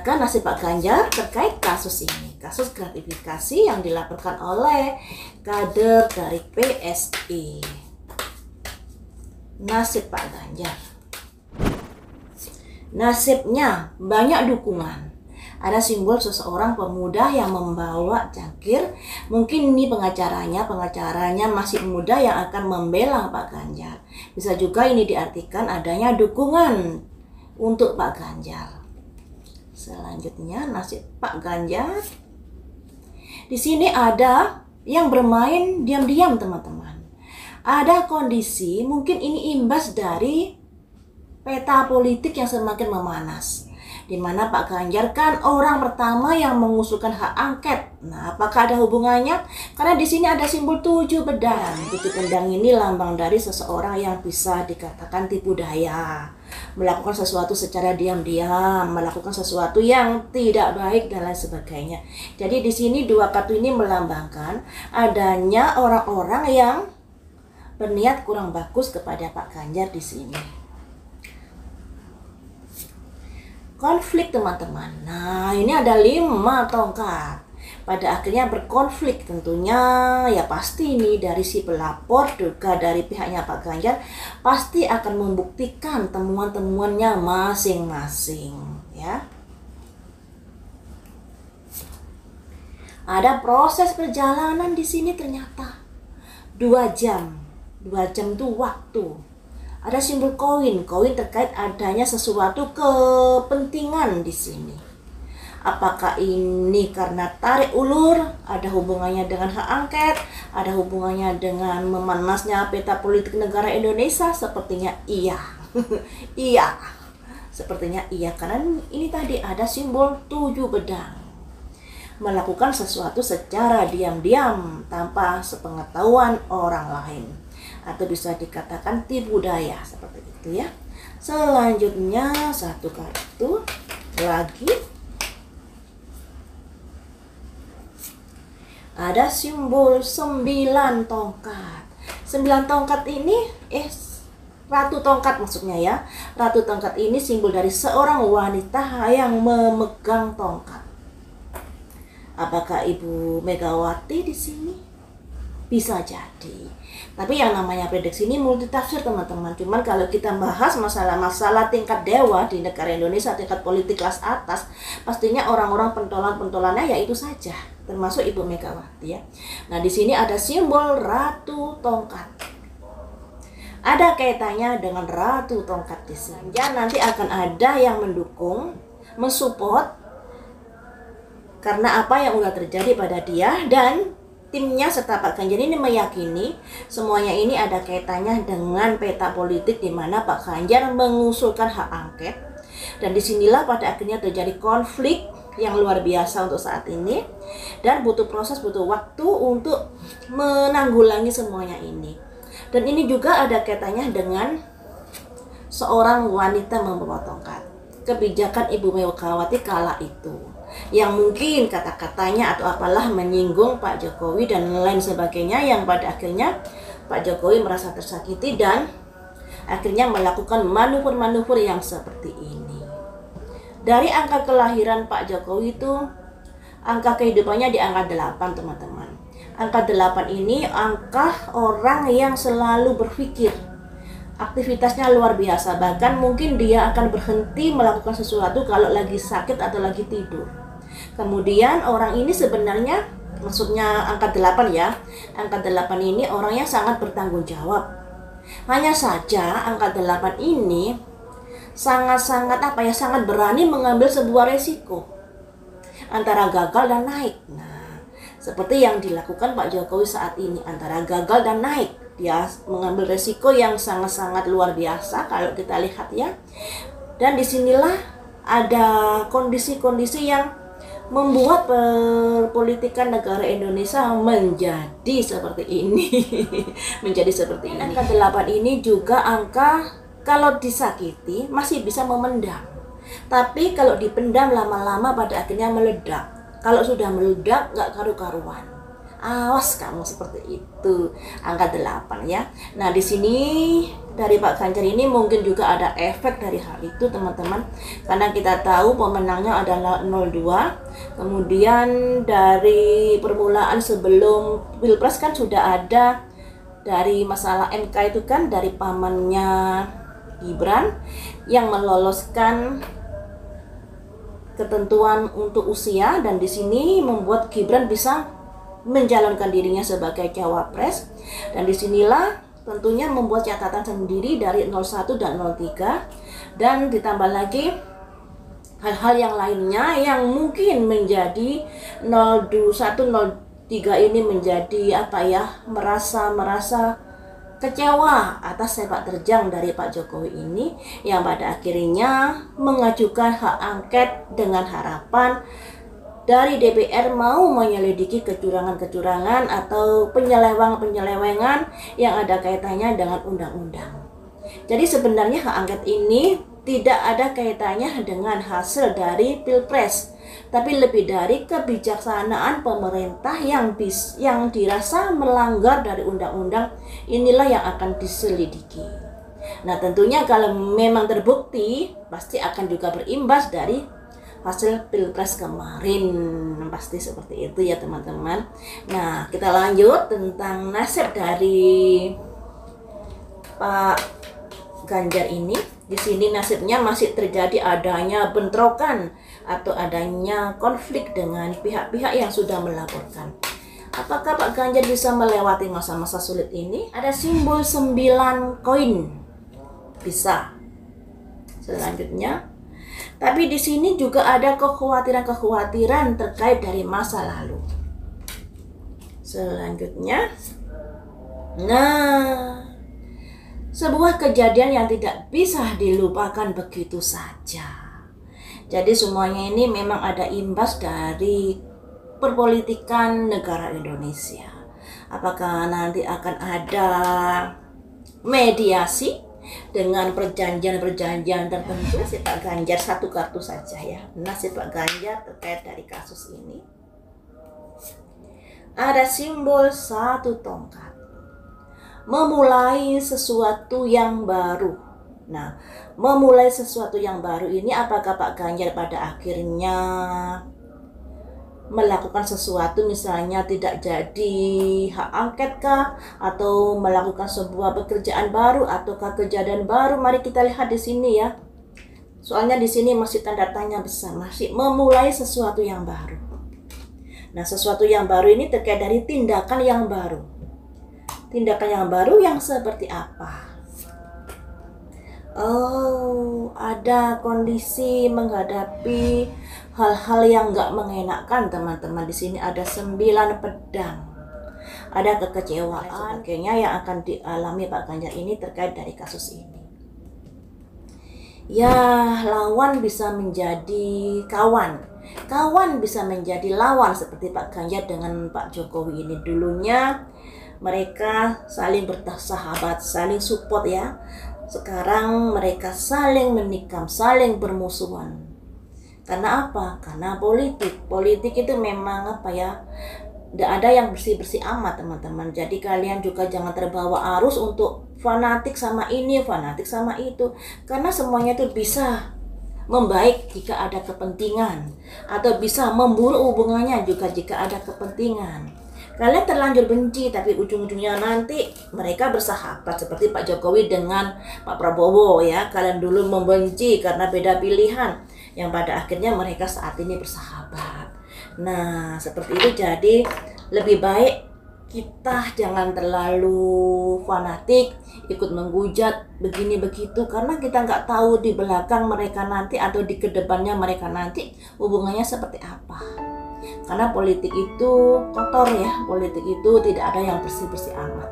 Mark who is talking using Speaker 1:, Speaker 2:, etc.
Speaker 1: Bagaimanakah nasib Pak Ganjar terkait kasus ini? Kasus gratifikasi yang dilaporkan oleh kader dari PSI. Nasib Pak Ganjar. Nasibnya banyak dukungan. Ada simbol seseorang pemuda yang membawa cangkir. Mungkin ini pengacaranya masih muda yang akan membela Pak Ganjar. Bisa juga ini diartikan adanya dukungan untuk Pak Ganjar. Selanjutnya nasib Pak Ganjar. Di sini ada yang bermain diam-diam, teman-teman. Ada kondisi, mungkin ini imbas dari peta politik yang semakin memanas, di mana Pak Ganjar kan orang pertama yang mengusulkan hak angket. Nah, apakah ada hubungannya? Karena di sini ada simbol 7 pedang. 7 pedang ini lambang dari seseorang yang bisa dikatakan tipu daya, melakukan sesuatu secara diam-diam, melakukan sesuatu yang tidak baik dan lain sebagainya. Jadi di sini 2 kartu ini melambangkan adanya orang-orang yang berniat kurang bagus kepada Pak Ganjar di sini. Konflik, teman-teman. Nah, ini ada 5 tongkat. Pada akhirnya berkonflik tentunya, ya pasti ini dari si pelapor juga dari pihaknya Pak Ganjar pasti akan membuktikan temuan-temuannya masing-masing, ya. Ada proses perjalanan di sini ternyata 2 jam. 2 jam itu waktu. Ada simbol koin terkait adanya sesuatu kepentingan di sini. Apakah ini karena tarik ulur, ada hubungannya dengan hak angket, ada hubungannya dengan memanasnya peta politik negara Indonesia? Sepertinya iya. Iya. Sepertinya iya, karena ini tadi ada simbol 7 pedang. Melakukan sesuatu secara diam-diam tanpa sepengetahuan orang lain, atau bisa dikatakan tipu daya seperti itu, ya. Selanjutnya 1 kartu lagi. Ada simbol 9 tongkat. 9 tongkat ini Ratu tongkat maksudnya, ya. Ratu tongkat ini simbol dari seorang wanita yang memegang tongkat. Apakah Ibu Megawati di sini? Bisa jadi. Tapi yang namanya prediksi ini multitafsir, teman-teman. Cuman kalau kita bahas masalah-masalah tingkat dewa di negara Indonesia, tingkat politik kelas atas, pastinya orang-orang pentolan-pentolannya ya itu saja, termasuk Ibu Megawati, ya. Nah, di sini ada simbol Ratu Tongkat. Ada kaitannya dengan Ratu Tongkat di sini. Ya, nanti akan ada yang mendukung, mensupport karena apa yang udah terjadi pada dia, dan timnya serta Pak Ganjar ini meyakini semuanya ini ada kaitannya dengan peta politik di mana Pak Ganjar mengusulkan hak angket, dan disinilah pada akhirnya terjadi konflik yang luar biasa untuk saat ini, dan butuh proses, butuh waktu untuk menanggulangi semuanya ini. Dan ini juga ada kaitannya dengan seorang wanita membawa tongkat, kebijakan Ibu Megawati kala itu, yang mungkin kata-katanya atau apalah menyinggung Pak Jokowi dan lain sebagainya, yang pada akhirnya Pak Jokowi merasa tersakiti dan akhirnya melakukan manuver-manuver yang seperti ini. Dari angka kelahiran Pak Jokowi itu, angka kehidupannya di angka 8, teman-teman. Angka 8 ini angka orang yang selalu berpikir, aktivitasnya luar biasa, bahkan mungkin dia akan berhenti melakukan sesuatu kalau lagi sakit atau lagi tidur. Kemudian orang ini sebenarnya, maksudnya angka 8, ya, angka 8 ini orangnya sangat bertanggung jawab. Hanya saja angka 8 ini sangat-sangat sangat berani mengambil sebuah resiko antara gagal dan naik. Nah, seperti yang dilakukan Pak Jokowi saat ini, antara gagal dan naik. Dia mengambil resiko yang sangat-sangat luar biasa kalau kita lihat, ya. Dan disinilah ada kondisi-kondisi yang membuat perpolitikan negara Indonesia menjadi seperti ini. Menjadi seperti ini. Angka 8 ini juga angka kalau disakiti masih bisa memendam, tapi kalau dipendam lama-lama pada akhirnya meledak. Kalau sudah meledak nggak karu-karuan. Awas kamu seperti itu. Angka 8, ya. Nah, di sini dari Pak Ganjar ini mungkin juga ada efek dari hal itu teman-teman, karena kita tahu pemenangnya adalah 02. Kemudian dari permulaan sebelum Pilpres kan sudah ada dari masalah MK itu kan dari pamannya Gibran yang meloloskan ketentuan untuk usia, dan di sini membuat Gibran bisa mencalonkan dirinya sebagai cawapres. Dan disinilah tentunya membuat catatan sendiri dari 01 dan 03, dan ditambah lagi hal-hal yang lainnya yang mungkin menjadi 01, 03 ini menjadi merasa kecewa atas sepak terjang dari Pak Jokowi ini, yang pada akhirnya mengajukan hak angket dengan harapan dari DPR mau menyelidiki kecurangan-kecurangan atau penyelewengan yang ada kaitannya dengan undang-undang. Jadi sebenarnya hak angket ini tidak ada kaitannya dengan hasil dari Pilpres, tapi lebih dari kebijaksanaan pemerintah yang dirasa melanggar dari undang-undang, inilah yang akan diselidiki. Nah, tentunya kalau memang terbukti pasti akan juga berimbas dari hasil Pilpres kemarin, pasti seperti itu ya teman-teman. Nah, kita lanjut tentang nasib dari Pak Ganjar ini. Di sini nasibnya masih terjadi adanya bentrokan atau adanya konflik dengan pihak-pihak yang sudah melaporkan. Apakah Pak Ganjar bisa melewati masa-masa sulit ini? Ada simbol 9 koin. Bisa. Selanjutnya, tapi di sini juga ada kekhawatiran-kekhawatiran terkait dari masa lalu. Selanjutnya, sebuah kejadian yang tidak bisa dilupakan begitu saja. Jadi semuanya ini memang ada imbas dari perpolitikan negara Indonesia. Apakah nanti akan ada mediasi dengan perjanjian-perjanjian tertentu? Nasib Pak Ganjar satu kartu saja ya. Nasib Pak Ganjar terkait dari kasus ini. Ada simbol 1 tongkat. Memulai sesuatu yang baru. Nah, memulai sesuatu yang baru ini apakah Pak Ganjar pada akhirnya melakukan sesuatu, misalnya tidak jadi hak angket kah, atau melakukan sebuah pekerjaan baru ataukah kejadian baru? Mari kita lihat di sini ya. Soalnya di sini masih tanda tanya besar, masih memulai sesuatu yang baru. Nah, sesuatu yang baru ini terkait dari tindakan yang baru. Tindakan yang baru yang seperti apa? Oh, ada kondisi menghadapi hal-hal yang nggak mengenakan teman-teman. Di sini ada 9 pedang. Ada kekecewaan kayaknya yang akan dialami Pak Ganjar ini terkait dari kasus ini. Ya, lawan bisa menjadi kawan. Kawan bisa menjadi lawan seperti Pak Ganjar dengan Pak Jokowi ini. Dulunya mereka saling bersahabat, saling support ya. Sekarang mereka saling menikam, saling bermusuhan. Karena apa? Karena politik. Politik itu memang tidak ada yang bersih-bersih amat teman-teman. Jadi kalian juga jangan terbawa arus untuk fanatik sama ini, fanatik sama itu. Karena semuanya itu bisa membaik jika ada kepentingan, atau bisa memburuk hubungannya juga jika ada kepentingan. Kalian terlanjur benci, tapi ujung-ujungnya nanti mereka bersahabat seperti Pak Jokowi dengan Pak Prabowo ya. Kalian dulu membenci karena beda pilihan, yang pada akhirnya mereka saat ini bersahabat. Nah, seperti itu. Jadi lebih baik kita jangan terlalu fanatik, ikut menghujat begini begitu, karena kita nggak tahu di belakang mereka nanti atau di kedepannya mereka nanti hubungannya seperti apa. Karena politik itu kotor ya, politik itu tidak ada yang bersih-bersih amat.